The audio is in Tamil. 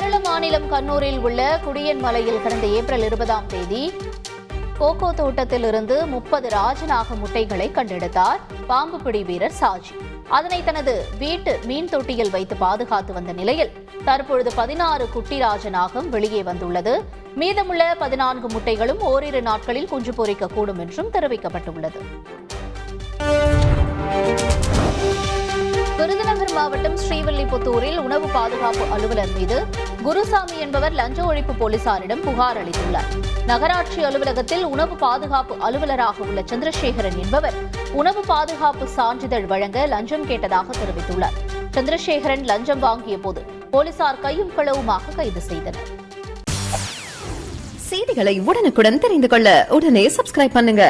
கேரள மாநிலம் கண்ணூரில் உள்ள குடியன்மலையில் கடந்த ஏப்ரல் 20ஆம் தேதி கோகோ தோட்டத்தில் இருந்து 30 ராஜநாக முட்டைகளை கண்டெடுத்தார் பாம்பு பிடி வீரர் சாஜி. அதனை தனது வீட்டு மீன் தொட்டியில் வைத்து பாதுகாத்து வந்த நிலையில் தற்பொழுது 16 குட்டி ராஜநாகம் வெளியே வந்துள்ளது. மீதமுள்ள 14 முட்டைகளும் ஓரிரு நாட்களில் குஞ்சு பொரிக்கக்கூடும் என்றும் தெரிவிக்கப்பட்டுள்ளது. விருதுநகர் மாவட்டம் ஸ்ரீவில்லிபுத்தூரில் உணவு பாதுகாப்பு அலுவலர் மீது குருசாமி என்பவர் லஞ்ச ஒழிப்பு போலீசாரிடம் புகார் அளித்துள்ளார். நகராட்சி அலுவலகத்தில் உணவு பாதுகாப்பு அலுவலராக உள்ள சந்திரசேகரன் என்பவர் உணவு பாதுகாப்பு சான்றிதழ் வழங்க லஞ்சம் கேட்டதாக தெரிவித்துள்ளார். சந்திரசேகரன் லஞ்சம் வாங்கிய போது போலீசார் கையும் களவுமாக கைது செய்தனர். செய்திகளை உடனுக்குடன் தெரிந்து கொள்ள உடனே சப்ஸ்கிரைப் பண்ணுங்க.